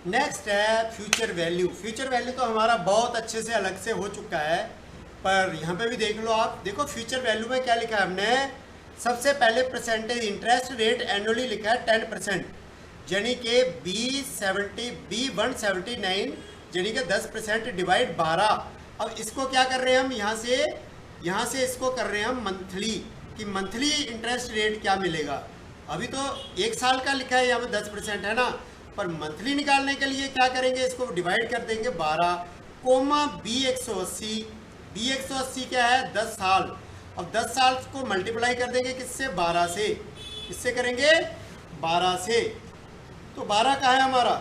Next है future value. Future value तो हमारा बहुत अच्छे से अलग से हो चुका है, पर यहाँ पे भी देख लो आप। देखो फ्यूचर वैल्यू में क्या लिखा है हमने, सबसे पहले परसेंटेज इंटरेस्ट रेट एनुअली लिखा है 10%, यानी कि B179 यानी कि 10% डिवाइड 12। अब इसको क्या कर रहे हैं हम, यहाँ से इसको कर रहे हैं हम मंथली, कि मंथली इंटरेस्ट रेट क्या मिलेगा। अभी तो एक साल का लिखा है यहाँ पे 10% है ना, पर मंथली निकालने के लिए क्या करेंगे, इसको डिवाइड कर देंगे 12 कोमा B180 क्या है 10 साल। अब 10 साल को मल्टीप्लाई कर देंगे किससे, 12 से। किससे करेंगे, 12 से। तो 12 कहाँ है हमारा,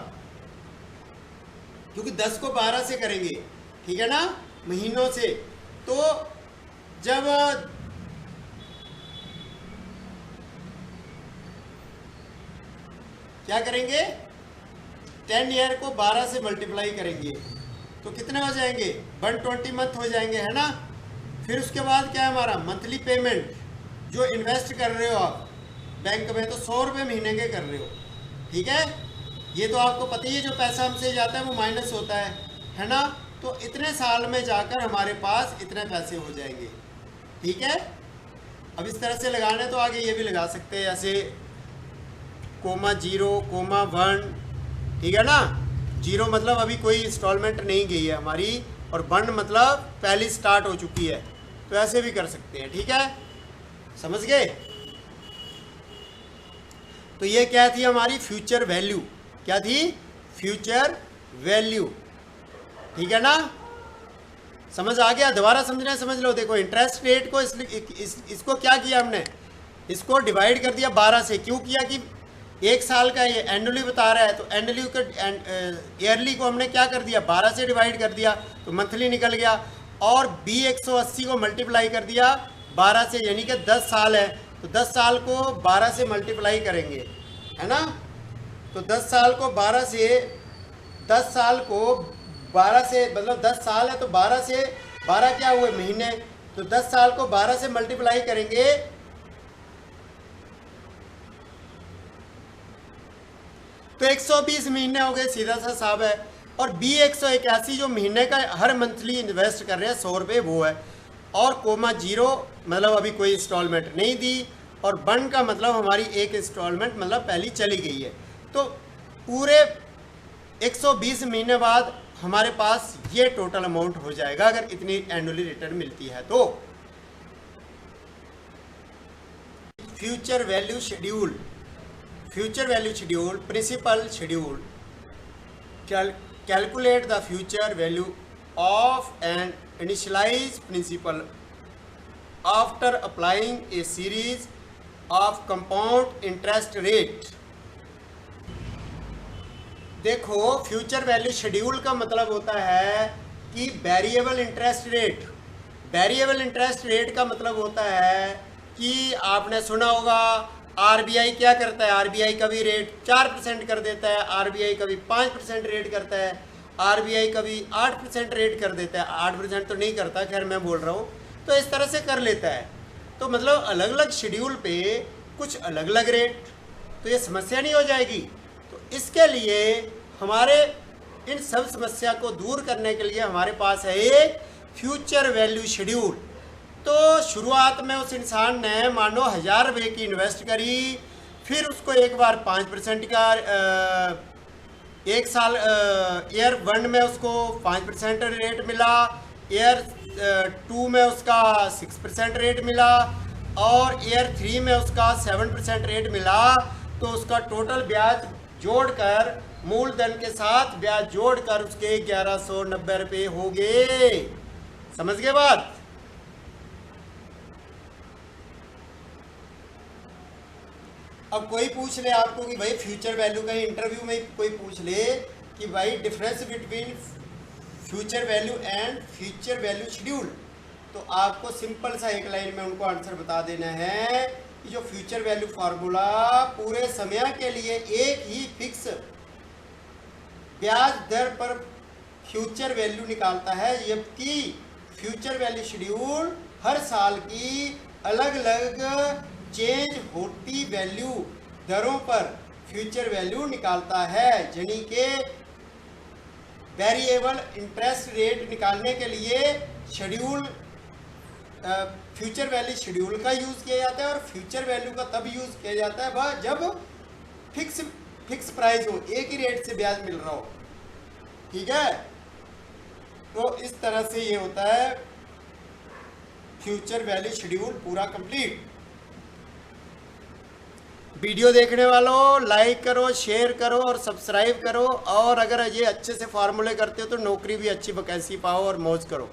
क्योंकि 10 को 12 से करेंगे, ठीक है ना, महीनों से। तो जब क्या करेंगे, 10 ईयर को 12 से मल्टीप्लाई करेंगे तो कितने हो जाएंगे, 120 मंथ हो जाएंगे, है ना। फिर उसके बाद क्या है हमारा मंथली पेमेंट, जो इन्वेस्ट कर रहे हो आप बैंक में, तो 100 रुपये महीने के कर रहे हो, ठीक है। ये तो आपको पता ही है, जो पैसा हमसे जाता है वो माइनस होता है ना। तो इतने साल में जाकर हमारे पास इतने पैसे हो जाएंगे, ठीक है। अब इस तरह से लगाना है तो आगे ये भी लगा सकते हैं, ऐसे कोमा 0 कोमा 1, ठीक है ना। 0 मतलब अभी कोई इंस्टॉलमेंट नहीं गई है हमारी, और 1 मतलब पहली स्टार्ट हो चुकी है, तो ऐसे भी कर सकते हैं, ठीक है, समझ गए। तो ये क्या थी हमारी फ्यूचर वैल्यू, क्या थी, फ्यूचर वैल्यू, ठीक है ना। समझ आ गया, दोबारा समझना है समझ लो। देखो इंटरेस्ट रेट को इसको क्या किया हमने, इसको डिवाइड कर दिया 12 से। क्यों किया, कि एक साल का ये एनुअली बता रहा है, तो एनुअली को ईयरली को हमने क्या कर दिया, 12 से डिवाइड कर दिया तो मंथली निकल गया। और B180 को मल्टीप्लाई कर दिया 12 से, यानी कि 10 साल है, तो 10 साल को 12 से मल्टीप्लाई करेंगे, है ना। तो 10 साल को 12 से, 10 साल को 12 से मतलब 10 साल है, तो 12 से 12 क्या हुए, महीने। तो 10 साल को 12 से मल्टीप्लाई करेंगे तो 120 महीने हो गए, सीधा सा हिसाब है। और B181 जो महीने का हर मंथली इन्वेस्ट कर रहे हैं 100 रुपये, वो है। और कोमा 0 मतलब अभी कोई इंस्टॉलमेंट नहीं दी, और 1 का मतलब हमारी एक इंस्टॉलमेंट मतलब पहली चली गई है। तो पूरे 120 महीने बाद हमारे पास ये टोटल अमाउंट हो जाएगा, अगर इतनी एनुअली रिटर्न मिलती है तो। Future value schedule, future value schedule, principal schedule, calculate the future value of an initialized principal after applying a series of compound interest rate। देखो फ्यूचर वैल्यू शेड्यूल का मतलब होता है कि variable interest rate. Variable interest rate का मतलब होता है कि आपने सुना होगा आरबीआई क्या करता है, आरबीआई कभी रेट 4% कर देता है, आरबीआई कभी 5% रेट करता है, आरबीआई कभी 8% रेट कर देता है। 8% तो नहीं करता, खैर मैं बोल रहा हूँ, तो इस तरह से कर लेता है। तो मतलब अलग अलग शेड्यूल पे कुछ अलग अलग रेट, तो ये समस्या नहीं हो जाएगी। तो इसके लिए हमारे इन सब समस्या को दूर करने के लिए हमारे पास है एक फ्यूचर वैल्यू शेड्यूल। तो शुरुआत में उस इंसान ने मानो 1000 रुपये की इन्वेस्ट करी, फिर उसको एक बार 5% का एक साल ईयर 1 में उसको 5% रेट मिला, ईयर 2 में उसका 6% रेट मिला, और ईयर 3 में उसका 7% रेट मिला। तो उसका टोटल ब्याज जोड़कर, मूलधन के साथ ब्याज जोड़कर उसके 1190 रुपये हो गए। समझ गए बात। अब कोई पूछ ले आपको कि भाई फ्यूचर वैल्यू का, इंटरव्यू में कोई पूछ ले कि भाई difference between future value and future value schedule, तो आपको सिंपल सा एक लाइन में उनको आंसर बता देना है कि जो फ्यूचर वैल्यू फार्मूला पूरे समय के लिए एक ही फिक्स ब्याज दर पर फ्यूचर वैल्यू निकालता है, जबकि फ्यूचर वैल्यू शेड्यूल हर साल की अलग अलग चेंज होती वैल्यू दरों पर फ्यूचर वैल्यू निकालता है। यानी कि वेरिएबल इंटरेस्ट रेट निकालने के लिए शेड्यूल फ्यूचर वैल्यू शेड्यूल का यूज़ किया जाता है, और फ्यूचर वैल्यू का तब यूज़ किया जाता है वह जब फिक्स प्राइस हो, एक ही रेट से ब्याज मिल रहा हो। ठीक है, तो इस तरह से ये होता है फ्यूचर वैल्यू शेड्यूल पूरा कंप्लीट। वीडियो देखने वालों लाइक करो, शेयर करो और सब्सक्राइब करो, और अगर ये अच्छे से फार्मूले करते हो तो नौकरी भी अच्छी वैकेंसी पाओ और मौज करो।